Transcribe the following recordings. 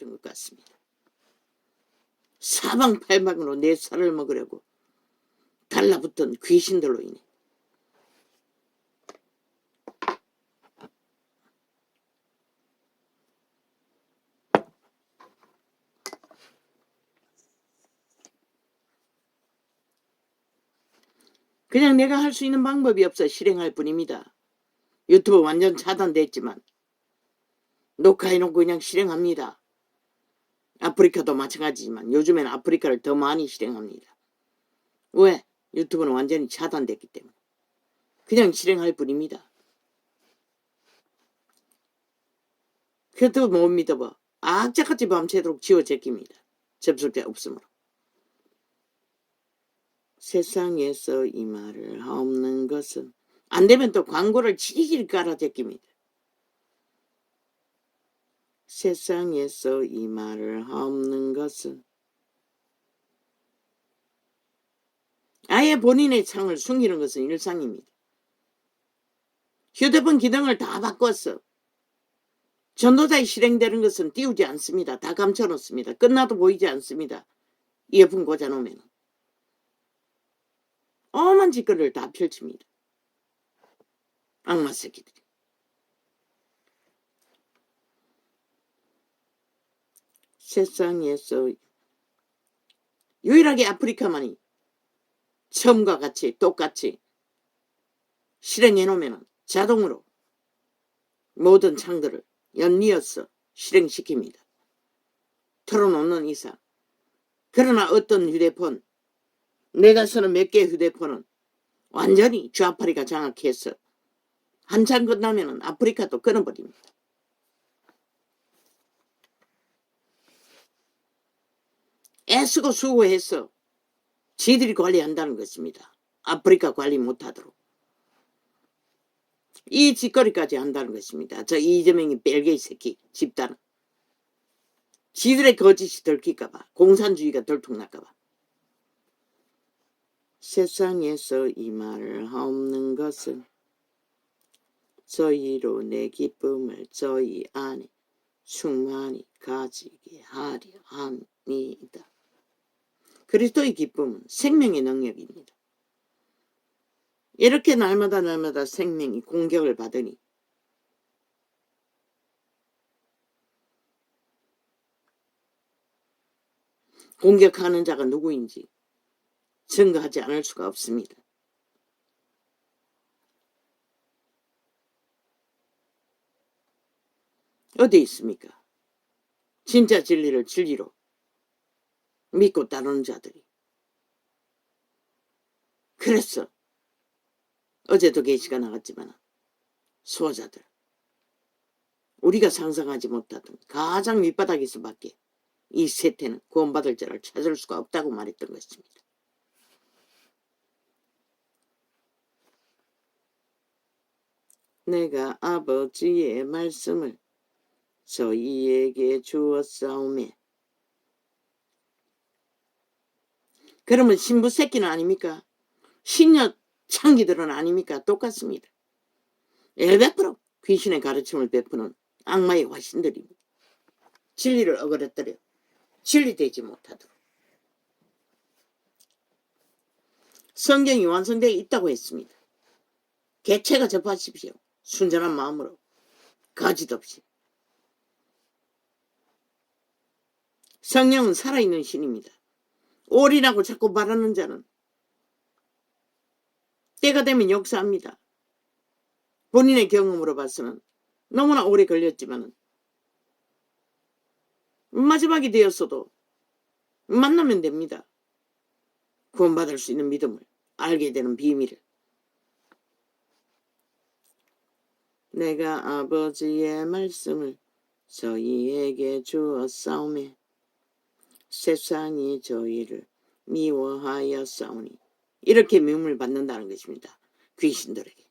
것 같습니다. 사방팔방으로 내 살을 먹으려고 달라붙던 귀신들로 인해 그냥 내가 할 수 있는 방법이 없어 실행할 뿐입니다. 유튜브 완전 차단됐지만 녹화해놓고 그냥 실행합니다. 아프리카도 마찬가지지만 요즘에는 아프리카를 더 많이 실행합니다. 왜? 유튜브는 완전히 차단됐기 때문에 그냥 실행할 뿐입니다. 그래도 못 믿어봐. 악착같이 밤새도록 지워제낍니다. 접속자 없으므로. 세상에서 이 말을 없는 것은 안되면 또 광고를 지리지리 깔아제낍니다. 세상에서 이 말을 없는 것은 아예 본인의 창을 숨기는 것은 일상입니다. 휴대폰 기능을 다 바꿨어. 전도자에 실행되는 것은 띄우지 않습니다. 다 감춰놓습니다. 끝나도 보이지 않습니다. 이어폰 꽂아놓으면 엄한 짓거리를 다 펼칩니다. 악마 새끼들이. 세상에서 유일하게 아프리카만이 처음과 같이 똑같이 실행해놓으면 자동으로 모든 창들을 연이어서 실행시킵니다. 틀어놓는 이상. 그러나 어떤 휴대폰, 내가 쓰는 몇 개의 휴대폰은 완전히 좌파리가 장악해서 한참 끝나면 아프리카도 끊어버립니다. 애쓰고 수고해서 지들이 관리한다는 것입니다. 아프리카 관리 못하도록. 이 짓거리까지 한다는 것입니다. 저 이재명이 벨게이 새끼 집단은. 지들의 거짓이 들킬까봐, 공산주의가 들통날까봐. 세상에서 이 말을 없는 것은 저희로 내 기쁨을 저희 안에 충만히 가지게 하려 합니다. 그리스도의 기쁨은 생명의 능력입니다. 이렇게 날마다 생명이 공격을 받으니 공격하는 자가 누구인지 증거하지 않을 수가 없습니다. 어디 있습니까? 진짜 진리를 진리로 믿고 따르는 자들이. 그래서 어제도 계시가 나갔지만 수호자들, 우리가 상상하지 못하던 가장 밑바닥에서밖에 이 세태는 구원받을 자를 찾을 수가 없다고 말했던 것입니다. 내가 아버지의 말씀을 저희에게 주었사오매. 그러면 신부 새끼는 아닙니까? 신녀 창기들은 아닙니까? 똑같습니다. 100% 귀신의 가르침을 베푸는 악마의 화신들입니다. 진리를 어그러뜨려 진리되지 못하도록. 성경이 완성되어 있다고 했습니다. 개체가 접하십시오. 순전한 마음으로 거짓 없이. 성령은 살아있는 신입니다. 올이라고 자꾸 말하는 자는 때가 되면 역사합니다. 본인의 경험으로 봐서는 너무나 오래 걸렸지만 마지막이 되었어도 만나면 됩니다. 구원받을 수 있는 믿음을 알게 되는 비밀을. 내가 아버지의 말씀을 저희에게 주었사오매 세상이 저희를 미워하였사오니. 이렇게 미움을 받는다는 것입니다. 귀신들에게,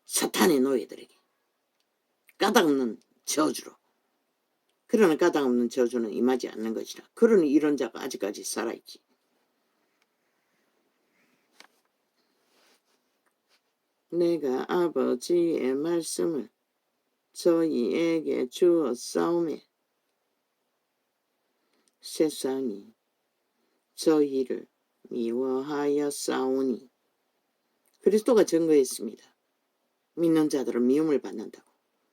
사탄의 노예들에게, 까닭없는 저주로. 그러나 까닭없는 저주는 임하지 않는 것이라. 그러니 이런 자가 아직까지 살아있지. 내가 아버지의 말씀을 저희에게 주었사오매 세상이 저희를 미워하였사오니. 그리스도가 증거했습니다. 믿는 자들은 미움을 받는다고.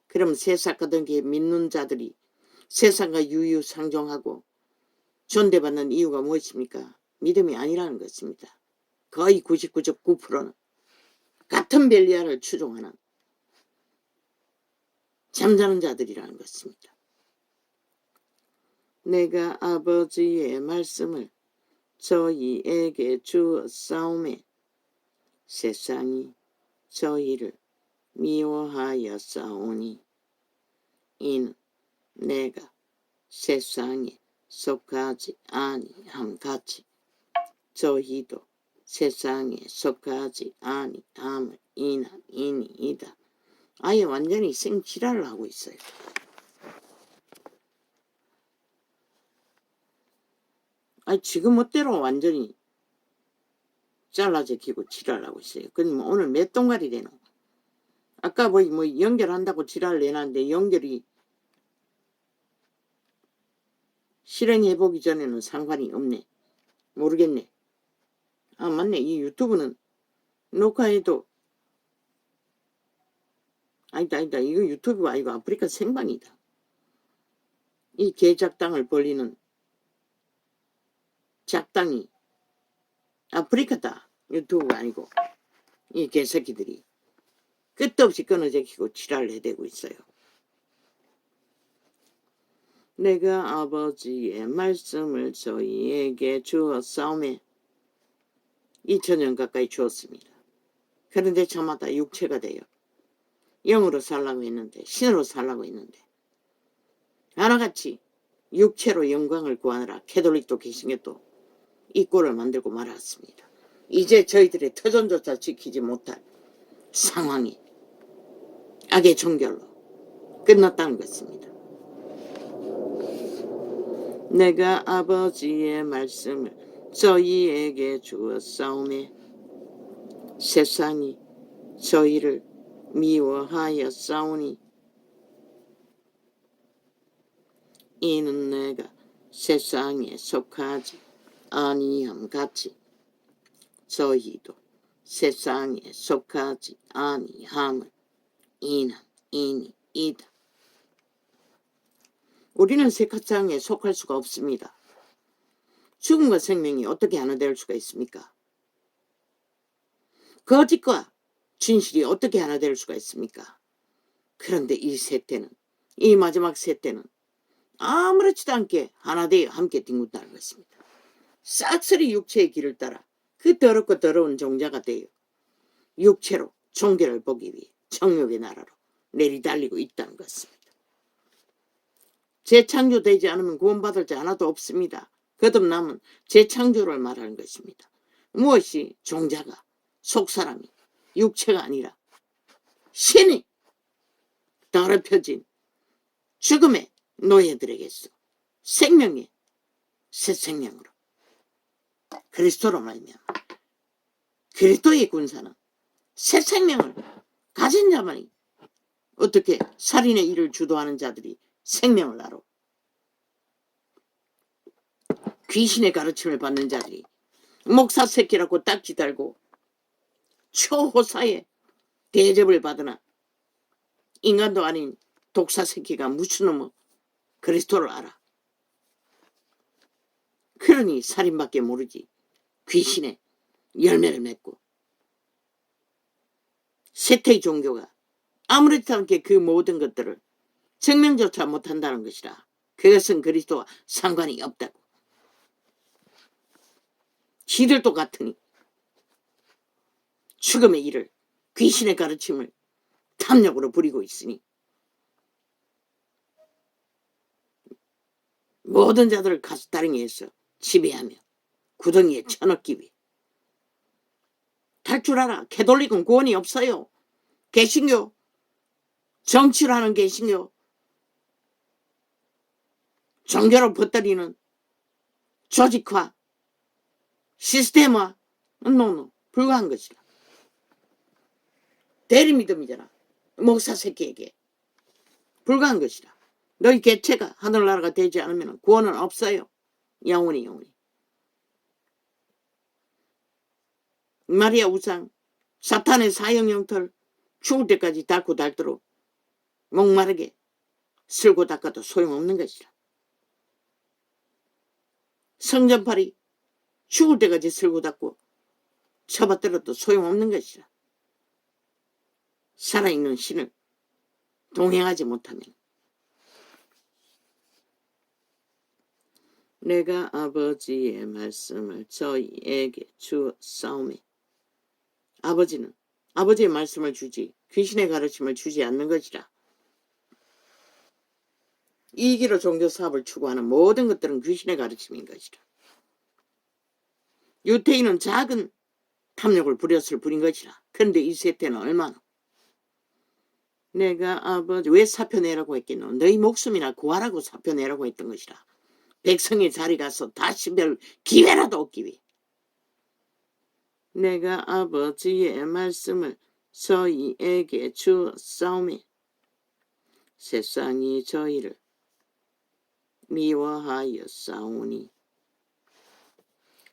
그럼 새싹가든게 믿는 자들이 세상과 유유상종하고 존대받는 이유가 무엇입니까? 믿음이 아니라는 것입니다. 거의 99.9%는 같은 벨리아를 추종하는 잠자는 자들이라는 것입니다. 내가 아버지의 말씀을 저희에게 주었사오매 세상이 저희를 미워하였사오니. 이는 내가 세상에 속하지 아니함같이 저희도 세상에 속하지 아니함을 이니이다. 아예 완전히 생지랄을 하고 있어요. 지금 멋대로 완전히 잘라제키고 지랄하고 있어요. 그럼 오늘 몇 동갈이 되노? 아까 뭐 연결한다고 지랄을 내놨는데 연결이 실행해보기 전에는 상관이 없네. 모르겠네. 맞네. 이 유튜브는 녹화해도 아니다. 이거 유튜브가 아니고 아프리카 생방이다. 이 개작당을 벌리는 작당이 아프리카다. 유튜브가 아니고 이 개새끼들이 끝도 없이 끊어제키고 지랄을 해대고 있어요. 내가 아버지의 말씀을 저희에게 주었사오매 2000년 가까이 주었습니다. 그런데 저마다 육체가 돼요. 영으로 살라고 했는데 신으로 살라고 했는데 하나같이 육체로 영광을 구하느라 캐톨릭도 개신교도 이 꼴을 만들고 말았습니다. 이제 저희들의 터전조차 지키지 못할 상황이 악의 종결로 끝났다는 것입니다. 내가 아버지의 말씀을 저희에게 주었사오매 세상이 저희를 미워하였사오니. 이는 내가 세상에 속하지 아니함같이 저희도 세상에 속하지 아니함을 이니이다. 우리는 세상에 속할 수가 없습니다. 죽음과 생명이 어떻게 하나 될 수가 있습니까? 거짓과 진실이 어떻게 하나 될 수가 있습니까? 그런데 이 세대는, 이 마지막 세대는 아무렇지도 않게 하나 되어 함께 뒹군다는 것입니다. 싹쓸이 육체의 길을 따라 그 더럽고 더러운 종자가 되어 육체로 종교를 보기 위해 정욕의 나라로 내리달리고 있다는 것입니다. 재창조되지 않으면 구원받을 자 하나도 없습니다. 거듭남은 재창조를 말하는 것입니다. 무엇이 종자가 속사람이 육체가 아니라 신이 더럽혀진 죽음의 노예들에게서 생명의 새 생명으로 그리스도로 말미암아 그리스도의 군사는 새 생명을 가진 자만이 어떻게 살인의 일을 주도하는 자들이 생명을 알아? 귀신의 가르침을 받는 자들이 목사 새끼라고 딱지 달고 초호사의 대접을 받으나 인간도 아닌 독사 새끼가 무슨 놈의 그리스도를 알아. 그러니 살인밖에 모르지 귀신의 열매를 맺고 세태의 종교가 아무렇지도 않게 그 모든 것들을 증명조차 못한다는 것이라. 그것은 그리스도와 상관이 없다고. 지들도 같으니 죽음의 일을 귀신의 가르침을 탐욕으로 부리고 있으니 모든 자들을 가스다랭이에 해서 지배하며 구덩이에 쳐넣기 위해 할 줄 알아. 캐톨릭은 구원이 없어요. 개신교 정치를 하는 개신교 종교로 퍼뜨리는 조직화 시스템화 불가한 것이다. 대리믿음이잖아. 목사 새끼에게 불가한 것이라. 너희 개체가 하늘나라가 되지 않으면 구원은 없어요. 영원히. 마리아 우상, 사탄의 사형 영털 죽을 때까지 닳고 닳도록 목마르게 쓸고 닦아도 소용없는 것이라. 성전팔이 죽을 때까지 쓸고 닦고 쳐받들어도 소용없는 것이라. 살아있는 신을 동행하지 못하면 내가 아버지의 말씀을 저희에게 주었사오매. 아버지는 아버지의 말씀을 주지 귀신의 가르침을 주지 않는 것이라. 이기로 종교사업을 추구하는 모든 것들은 귀신의 가르침인 것이라. 유태인은 작은 탐욕을 부렸을 뿐인 것이라. 그런데 이 세태는 얼마나. 내가 아버지 왜 사표내라고 했겠노? 너희 목숨이나 구하라고 사표내라고 했던 것이라. 백성의 자리 가서 다시 별 기회라도 얻기 위해. 내가 아버지의 말씀을 저희에게 주었사오매. 세상이 저희를 미워하였사오니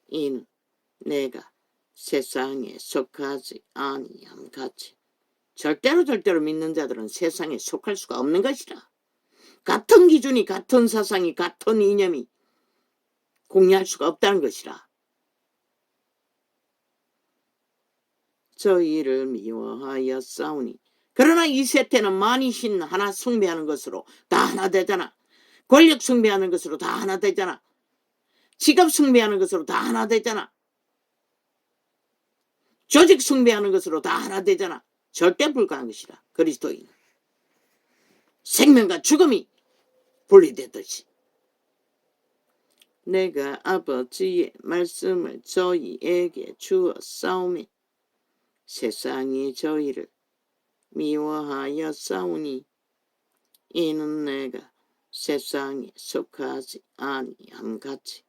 이는 내가 세상에 속하지 아니함같이. 절대로 믿는 자들은 세상에 속할 수가 없는 것이라. 같은 기준이, 같은 사상이, 같은 이념이 공유할 수가 없다는 것이라. 저희를 미워하였사오니. 그러나 이 세태는 만이신 하나 숭배하는 것으로 다 하나 되잖아. 권력 숭배하는 것으로 다 하나 되잖아. 직업 숭배하는 것으로 다 하나 되잖아. 조직 숭배하는 것으로 다 하나 되잖아. 절대 불가한 것이라. 그리스도인 생명과 죽음이 분리되듯이. 내가 아버지의 말씀을 저희에게 주었사오매. 세상이 저희를 미워하였사오니 이는 내가 세상에 속하지 아니함같이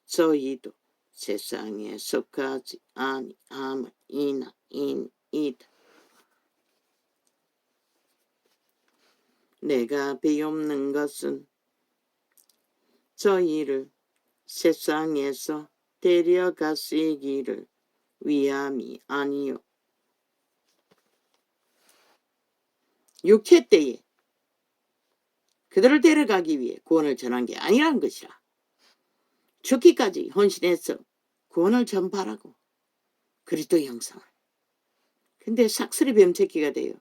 저희도 세상에 속하지 아니함을 이나이다. 내가 비옵는 것은 저희를 세상에서 데려가시기를 위함이 아니요. 육체 때에 그들을 데려가기 위해 구원을 전한 게 아니라는 것이라. 죽기까지 헌신해서 구원을 전파하라고. 그리스도의 형상을. 근데 삭슬이 병책기가 되어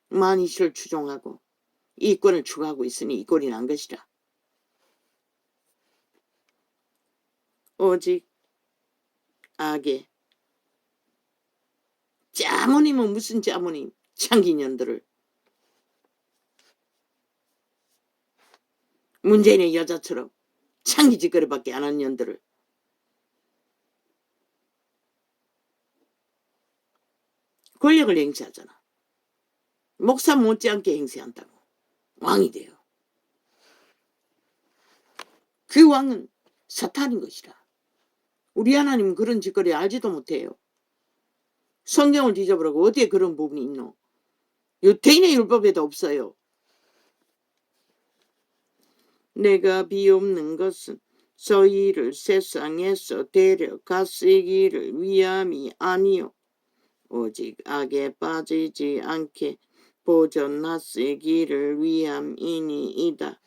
만이시를 추종하고 이권을 추구하고 있으니 이 꼴이 난 것이라. 오직 악의 짜모님은 무슨 짜모님, 창기년들을, 문재인의 여자처럼 창기짓거리밖에 안 한 년들을 권력을 행세하잖아. 목사 못지않게 행세한다고. 왕이 돼요. 그 왕은 사탄인 것이라. 우리 하나님은 그런 짓거리 알지도 못해요. 성경을 뒤져보라고 어디에 그런 부분이 있노? 유태인의 율법에도 없어요. 내가 비옵는 것은 저희를 세상에서 데려가시기를 위함이 아니요. 오직 악에 빠지지 않게 보존하시기를 위함이니이다.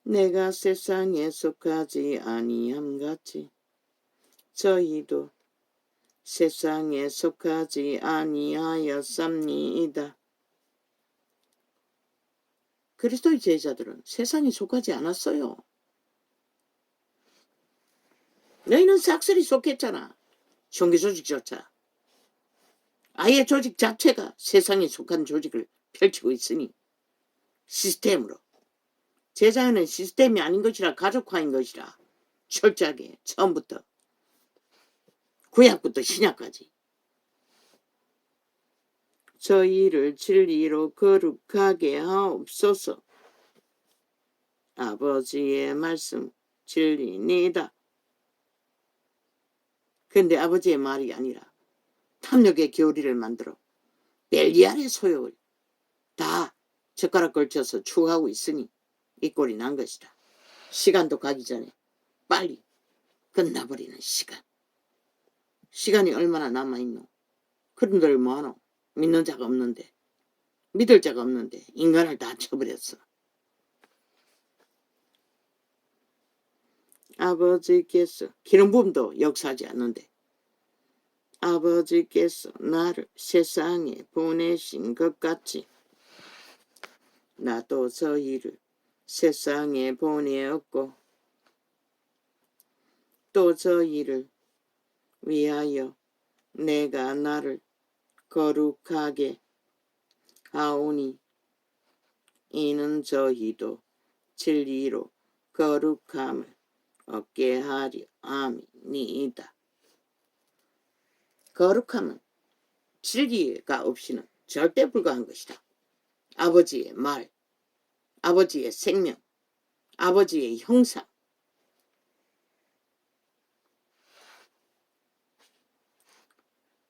내가 세상에 속하지 아니함같이 저희도 세상에 속하지 아니하였삼니이다. 그리스도의 제자들은 세상에 속하지 않았어요. 너희는 싹쓸이 속했잖아. 종교조직조차. 아예 조직 자체가 세상에 속한 조직을 펼치고 있으니 시스템으로. 제자는 시스템이 아닌 것이라 가족화인 것이라. 철저하게 처음부터 구약부터 신약까지. 저희를 진리로 거룩하게 하옵소서. 아버지의 말씀 진리니다. 근데 아버지의 말이 아니라 탐욕의 교리를 만들어 벨리알의 소욕을 다 젓가락 걸쳐서 추구하고 있으니 이 꼴이 난 것이다. 시간도 가기 전에 빨리 끝나버리는 시간. 시간이 얼마나 남아있노? 그런들 뭐하노? 믿는 자가 없는데, 믿을 자가 없는데 인간을 다 쳐버렸어. 아버지께서 기름 부음도 역사하지 않는데 아버지께서 나를 세상에 보내신 것 같이 나도 저희를 세상에 보내었고 또 저희를 위하여 내가 나를 거룩하게 하오니 이는 저희도 진리로 거룩함을 얻게 하려 함이니이다. 거룩함은 진리가 없이는 절대 불가한 것이다. 아버지의 말, 아버지의 생명, 아버지의 형상.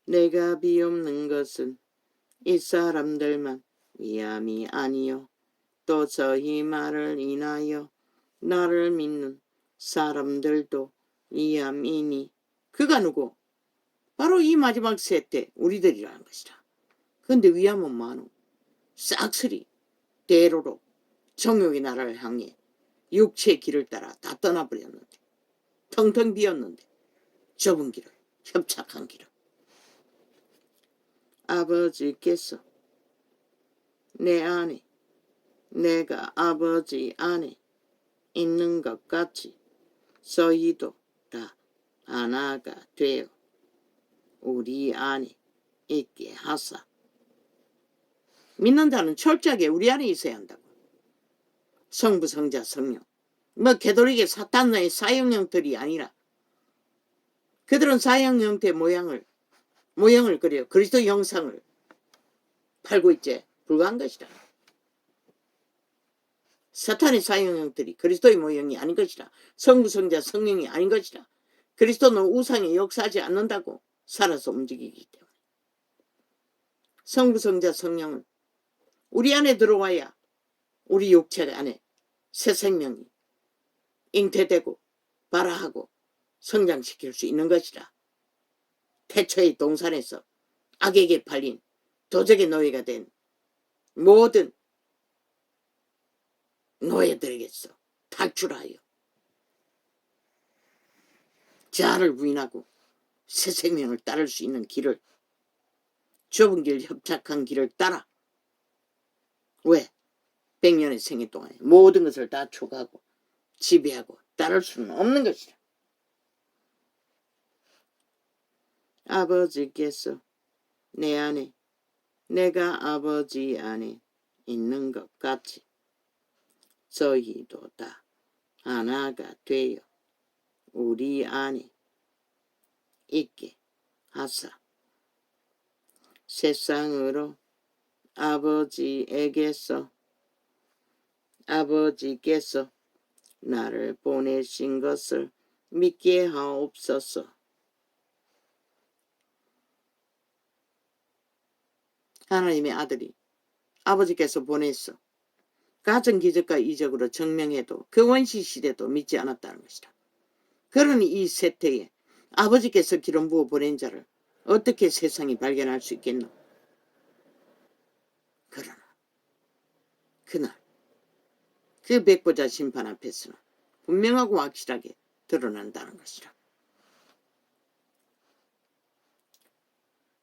내가 비옵는 것은 이 사람들만 위함이 아니요 또 저희 말을 인하여 나를 믿는 사람들도 위함이니 그가 누구? 바로 이 마지막 세대 우리들이라는 것이다. 그런데 위함은 뭐하노? 싹쓸이 대로로 정욕의 나라를 향해 육체의 길을 따라 다 떠나버렸는데 텅텅 비었는데 좁은 길을 협착한 길을 아버지께서 내 안에 내가 아버지 안에 있는 것 같이 저희도 다 하나가 되어 우리 안에 있게 하사. 믿는 자는 철저하게 우리 안에 있어야 한다고. 성부, 성자, 성령. 뭐 개돌릭의 사탄의 사형형들이 아니라 그들은 사형 형태의 모형을 그려 그리스도 형상을 팔고 있지 불과한 것이다. 사탄의 사형 형들이 그리스도의 모형이 아닌 것이다. 성부, 성자, 성령이 아닌 것이다. 그리스도는 우상에 역사하지 않는다고 살아서 움직이기 때문에 성부, 성자, 성령은 우리 안에 들어와야 우리 육체 안에 새 생명이 잉태되고 발화하고 성장시킬 수 있는 것이다. 태초의 동산에서 악에게 팔린 도적의 노예가 된 모든 노예들에게서 탈출하여 자아를 부인하고 새 생명을 따를 수 있는 길을 좁은 길 협착한 길을 따라 왜? 100년의 생애 동안에 모든 것을 다 추구하고 지배하고 따를 수는 없는 것이다. 아버지께서 내 안에 내가 아버지 안에 있는 것 같이 저희도 다 하나가 되어 우리 안에 있게 하사. 세상으로 아버지께서 나를 보내신 것을 믿게 하옵소서. 하나님의 아들이 아버지께서 보냈어. 가정기적과 이적으로 증명해도 그 원시시대도 믿지 않았다는 것이다. 그러니 이 세태에 아버지께서 기름 부어 보낸 자를 어떻게 세상이 발견할 수 있겠노? 그러나 그날 그 백보자 심판 앞에서는 분명하고 확실하게 드러난다는 것이다.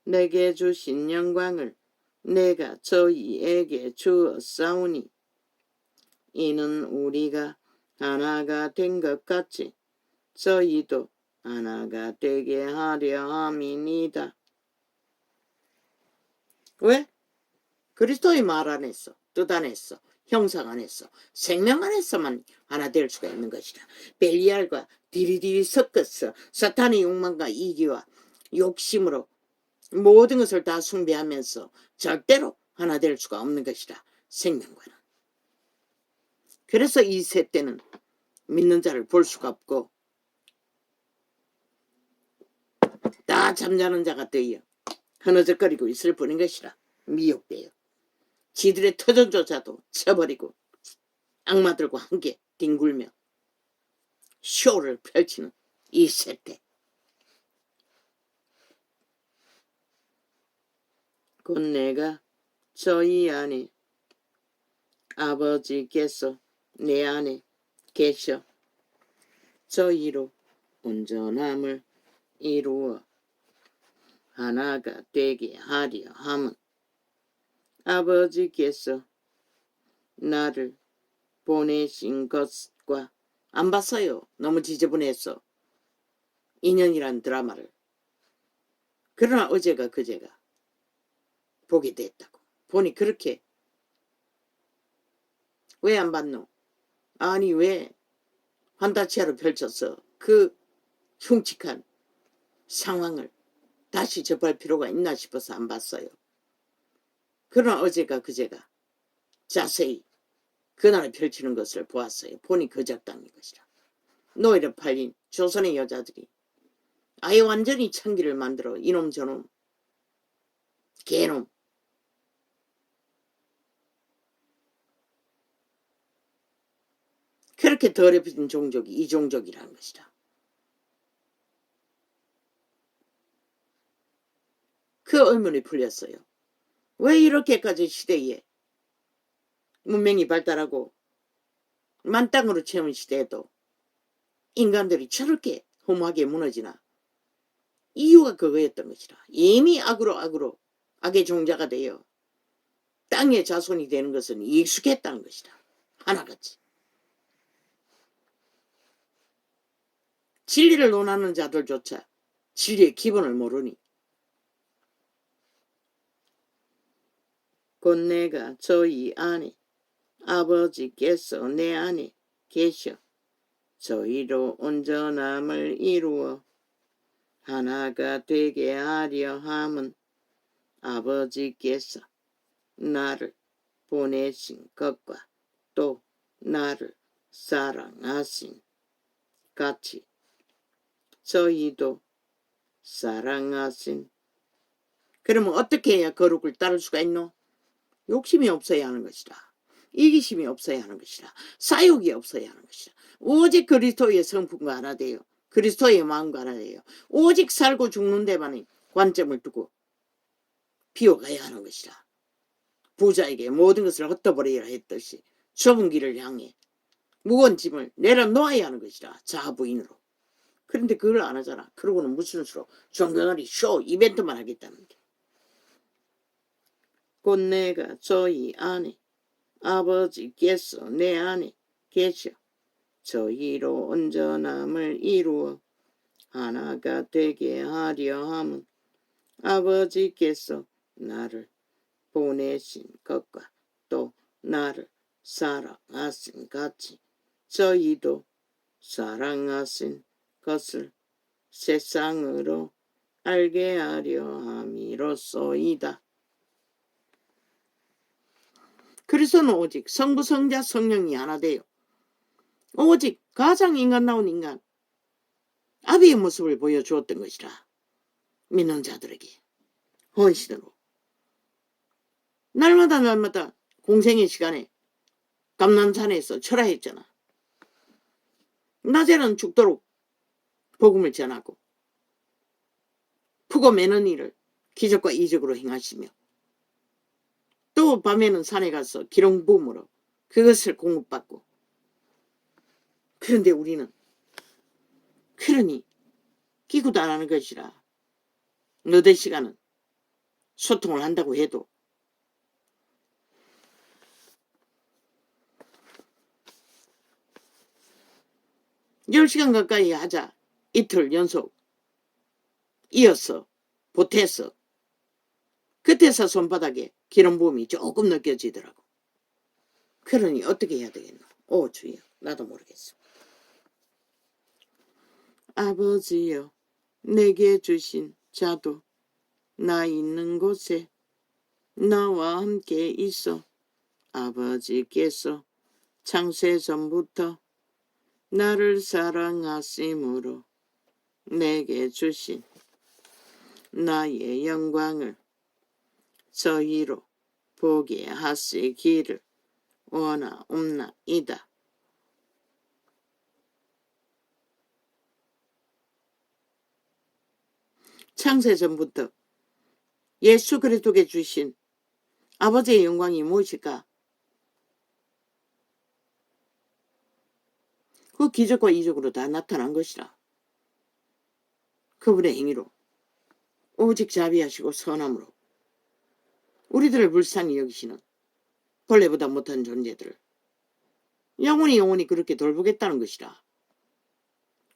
내게 주신 영광을 내가 저희에게 주었사오니 이는 우리가 하나가 된 것 같이 저희도 하나가 되게 하려 함이니이다. 왜? 그리스도의 말 안에서, 뜻 안에서, 형상 안에서, 생명 안에서만 하나 될 수가 있는 것이다. 벨리알과 디리디리 섞어서 사탄의 욕망과 이기와 욕심으로 모든 것을 다 숭배하면서 절대로 하나 될 수가 없는 것이다. 생명과는. 그래서 이 세 때는 믿는 자를 볼 수가 없고 다 잠자는 자가 되어 흐느적거리고 있을 뿐인 것이라. 미혹돼요. 지들의 터전조차도 쳐버리고 악마들과 함께 뒹굴며 쇼를 펼치는 이 세태. 곧 내가 저희 안에 아버지께서 내 안에 계셔 저희로 온전함을 이루어 하나가 되게 하려 함은 아버지께서 나를 보내신 것과 안 봤어요. 너무 지저분해서 2년이란 드라마를. 그러나 어제가 그제가 보게 됐다고. 보니 그렇게 왜 안 봤노? 아니 왜 환다치아로 펼쳐서 그 흉측한 상황을 다시 접할 필요가 있나 싶어서 안 봤어요. 그러나 어제가 그제가 자세히 그날에 펼치는 것을 보았어요. 보니 그 작당인 것이라. 노예로 팔린 조선의 여자들이 아예 완전히 천기를 만들어 이놈 저놈 개놈 그렇게 더럽힌 종족이 이 종족이라는 것이다. 그 의문이 풀렸어요. 왜 이렇게까지 시대에 문명이 발달하고 만땅으로 채운 시대에도 인간들이 저렇게 허무하게 무너지나. 이유가 그거였던 것이라. 이미 악으로 악의 종자가 되어 땅의 자손이 되는 것은 익숙했다는 것이다. 하나같이. 진리를 논하는 자들조차 진리의 기본을 모르니 곧 내가 저희 안에 아버지께서 내 안에 계셔 저희로 온전함을 이루어 하나가 되게 하려 함은 아버지께서 나를 보내신 것과 또 나를 사랑하신 같이 저희도 사랑하신. 그러면 어떻게 해야 거룩을 따를 수가 있노? 욕심이 없어야 하는 것이다. 이기심이 없어야 하는 것이다. 사욕이 없어야 하는 것이다. 오직 그리스도의 성품과 하나 되어 그리스도의 마음과 하나 되어 오직 살고 죽는 데만의 관점을 두고 비워가야 하는 것이다. 부자에게 모든 것을 흩어버리라 했듯이 좁은 길을 향해 무거운 짐을 내려놓아야 하는 것이다. 자부인으로. 그런데 그걸 안 하잖아. 그러고는 무슨 수로 존경하리 쇼 이벤트만 하겠다는 게. 곧 내가 저희 안에 아버지께서 내 안에 계셔 저희로 온전함을 이루어 하나가 되게 하려 함은 아버지께서 나를 보내신 것과 또 나를 사랑하신 같이 저희도 사랑하신 것을 세상으로 알게 하려 함이로소이다. 그리스도는 오직 성부 성자 성령이 하나 되요 오직 가장 인간다운 인간 아비의 모습을 보여주었던 것이라. 믿는 자들에게 헌신으로 날마다 공생의 시간에 감남산에서 철화했잖아. 낮에는 죽도록 복음을 전하고 푸고 매는 일을 기적과 이적으로 행하시며 또 밤에는 산에 가서 기름부음으로 그것을 공급받고. 그런데 우리는 그러니 기구도 안 하는 것이라 너댓 시간은 소통을 한다고 해도 (10시간) 가까이 하자. 이틀 연속 이어서 보태서 그때서 손바닥에 기름 부음이 조금 느껴지더라고. 그러니 어떻게 해야 되겠노? 오 주여 나도 모르겠어. 아버지여 내게 주신 자도 나 있는 곳에 나와 함께 있어 아버지께서 창세 전부터 나를 사랑하심으로 내게 주신 나의 영광을 저희로 보게 하시기를 원하옵나이다. 창세전부터 예수 그리스도께 주신 아버지의 영광이 무엇일까? 그 기적과 이적으로 다 나타난 것이라. 그분의 행위로 오직 자비하시고 선함으로 우리들을 불쌍히 여기시는 벌레보다 못한 존재들을 영원히 그렇게 돌보겠다는 것이라.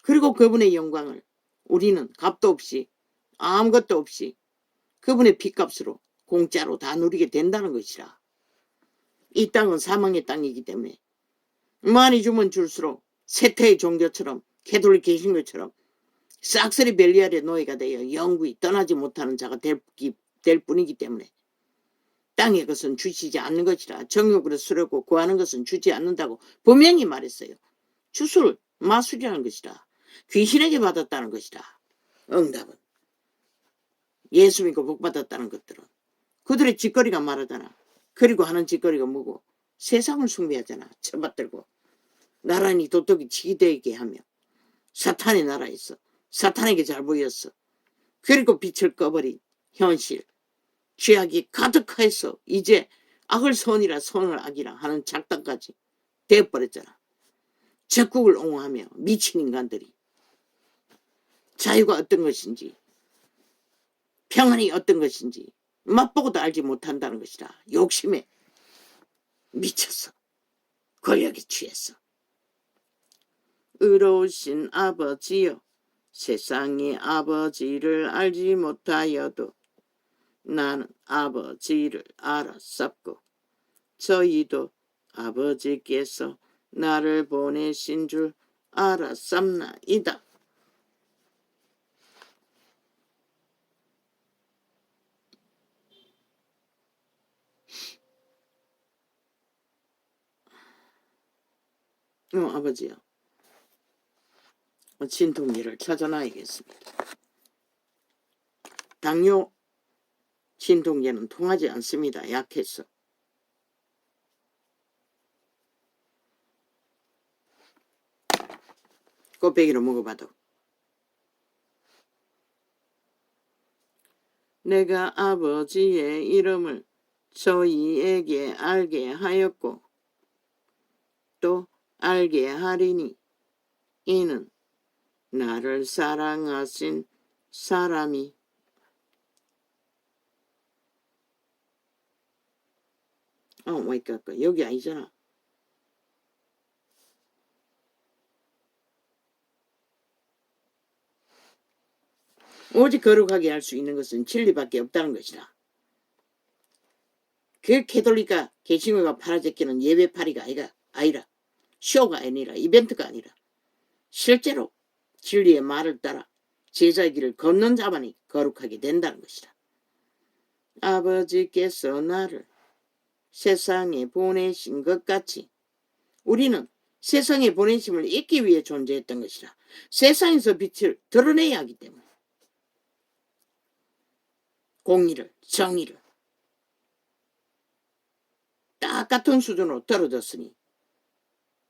그리고 그분의 영광을 우리는 값도 없이 아무것도 없이 그분의 피값으로 공짜로 다 누리게 된다는 것이라. 이 땅은 사망의 땅이기 때문에 많이 주면 줄수록 세태의 종교처럼 캐톨릭 개신교처럼 싹쓸이 벨리알의 노예가 되어 영구히 떠나지 못하는 자가 될 뿐이기 때문에 땅의 것은 주시지 않는 것이라. 정욕으로 쓰려고 구하는 것은 주지 않는다고 분명히 말했어요. 주술, 마술이라는 것이라. 귀신에게 받았다는 것이라. 응답은 예수 믿고 복받았다는 것들은 그들의 짓거리가 말하잖아. 그리고 하는 짓거리가 뭐고? 세상을 숭배하잖아. 쳐받들고 나란히 도둑이 치기되게 하며 사탄의 나라에서 사탄에게 잘 보였어. 그리고 빛을 꺼버린 현실, 죄악이 가득해서 이제 악을 선이라 선을 악이라 하는 작당까지 되어버렸잖아. 적국을 옹호하며 미친 인간들이 자유가 어떤 것인지 평안이 어떤 것인지 맛보고도 알지 못한다는 것이라. 욕심에 미쳤어. 권력에 취했어. 의로우신 아버지여, 세상이 아버지를 알지 못하여도 나는 아버지를 알았었고 저희도 아버지께서 나를 보내신 줄 알았sab나이다. 아버지요. 진통제를 찾아놔야겠습니다. 당뇨 진통제는 통하지 않습니다. 약해서. 꽃배기로 먹어봐도. 내가 아버지의 이름을 저희에게 알게 하였고 또 알게 하리니 이는 나를 사랑하신 사람이 여기 아니잖아. 오직 거룩하게 할 수 있는 것은 진리밖에 없다는 것이라. 그 캐톨릭과 개신교가 팔아제끼는 예배파리가 아니라 쇼가 아니라 이벤트가 아니라 실제로 진리의 말을 따라 제자의 길을 걷는 자만이 거룩하게 된다는 것이라. 아버지께서 나를 세상에 보내신 것 같이 우리는 세상에 보내심을 잊기 위해 존재했던 것이라. 세상에서 빛을 드러내야 하기 때문에 공의를, 정의를 딱 같은 수준으로 떨어졌으니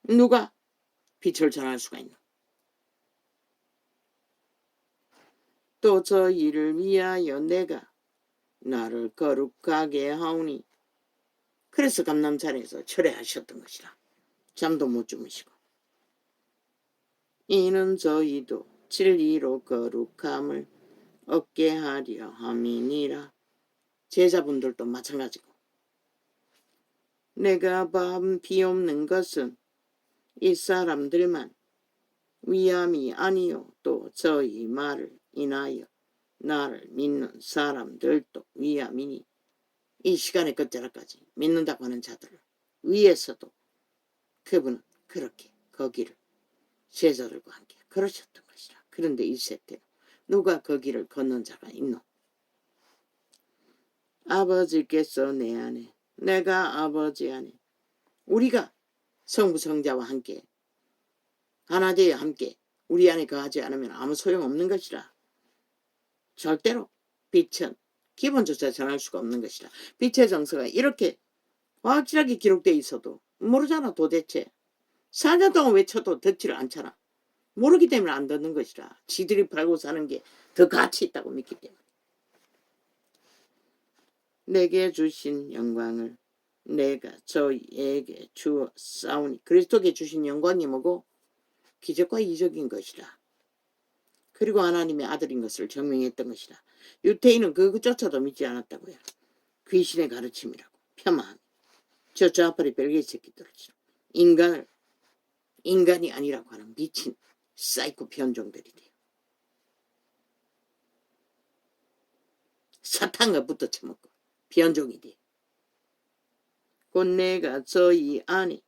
누가 빛을 전할 수가 있나. 또 저희를 위하여 내가 나를 거룩하게 하오니 그래서 감람산에서 철회하셨던 것이라. 잠도 못 주무시고 이는 저희도 진리로 거룩함을 얻게 하려 함이니라. 제자분들도 마찬가지고 내가 밤 비옵는 것은 이 사람들만 위함이 아니요 또 저희 말을 인하여 나를 믿는 사람들도 위함이니 이 시간의 끝자락까지 믿는다고 하는 자들을 위해서도 그분은 그렇게 거기를 제자들과 함께 걸으셨던 것이라. 그런데 이 세태로 누가 거기를 걷는 자가 있노? 아버지께서 내 안에 내가 아버지 안에 우리가 성부 성자와 함께 하나 되어 함께 우리 안에 거하지 않으면 아무 소용없는 것이라. 절대로 빛은 기본조차 전할 수가 없는 것이라. 빛의 정서가 이렇게 확실하게 기록되어 있어도 모르잖아. 도대체 4년 동안 외쳐도 듣지를 않잖아. 모르기 때문에 안 듣는 것이라. 지들이 팔고 사는 게 더 가치 있다고 믿기 때문에. 내게 주신 영광을 내가 저희에게 주었사오니. 그리스도께 주신 영광이 뭐고? 기적과 이적인 것이라. 그리고 하나님의 아들인 것을 증명했던 것이라. 유태인은 그것조차도 믿지 않았다고요. 귀신의 가르침이라고 폄하하며 저 좌파리 벨기에 새끼들처럼 인간이 아니라고 하는 미친 사이코 변종들이 돼요. 사탄과 붙어 처먹고 변종이 돼. 곧 내가 저희 안에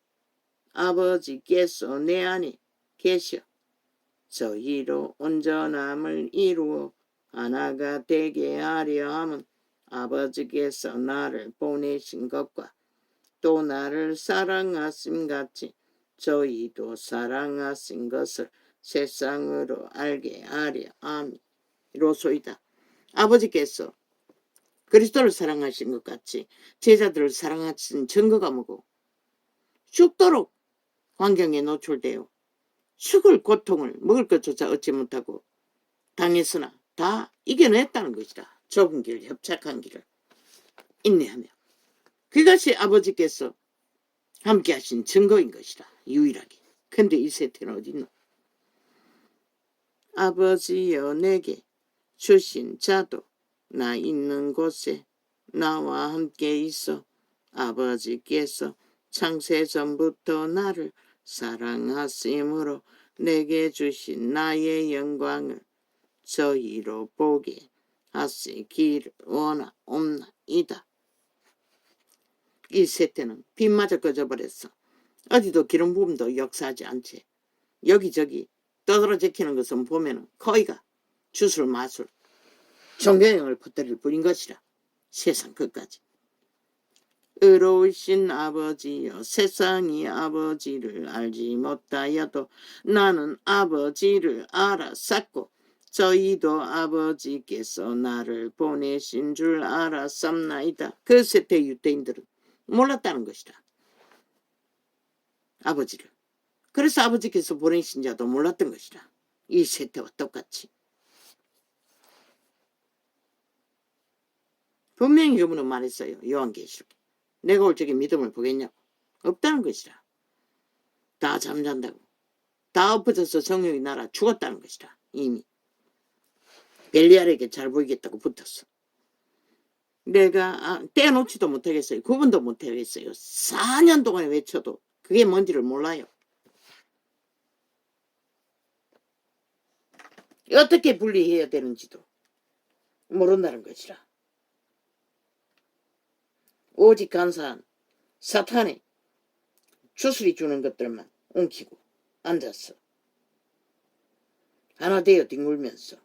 아버지께서 내 안에 계셔 저희로 온전함을 이루어 하나가 되게 하려 함은 아버지께서 나를 보내신 것과 또 나를 사랑하심 같이 저희도 사랑하신 것을 세상으로 알게 하려 함이로소이다. 아버지께서 그리스도를 사랑하신 것 같이 제자들을 사랑하신 증거가 뭐고? 죽도록 환경에 노출되어 죽을 고통을 먹을 것조차 얻지 못하고 당했으나 다 이겨냈다는 것이다. 좁은 길, 협착한 길을 인내하며. 그것이 아버지께서 함께 하신 증거인 것이다. 유일하게. 근데 이 세태는 어디 있노? 아버지여 내게 주신 자도 나 있는 곳에 나와 함께 있어 아버지께서 창세전부터 나를 사랑하심으로 내게 주신 나의 영광을 저희로 보게 하시기를 원하옵나이다. 이 세태는 빛마저 꺼져버렸어. 어디도 기름 부음도 역사하지 않지. 여기저기 떠들어 제키는 것은 보면 거의가 주술 마술 종교형을 퍼뜨릴 뿐인 것이라. 세상 끝까지. 의로우신 아버지여 세상이 아버지를 알지 못하여도 나는 아버지를 알았었고 저희도 아버지께서 나를 보내신 줄 알았습나이다. 그 세대 유대인들은 몰랐다는 것이다. 아버지를. 그래서 아버지께서 보내신 자도 몰랐던 것이다. 이 세대와 똑같이. 분명히 그분은 말했어요. 요한계시록에. 내가 올 적에 믿음을 보겠냐고. 없다는 것이다. 다 잠잔다고. 다 엎어져서 성령이 날아 죽었다는 것이다. 이미. 벨리알에게 잘 보이겠다고 붙었어. 내가 떼어놓지도 못하겠어요. 구분도 못하겠어요. 4년 동안 외쳐도 그게 뭔지를 몰라요. 어떻게 분리해야 되는지도 모른다는 것이라. 오직 간사한 사탄이 주술이 주는 것들만 엉키고 앉았어. 하나 되어 뒹굴면서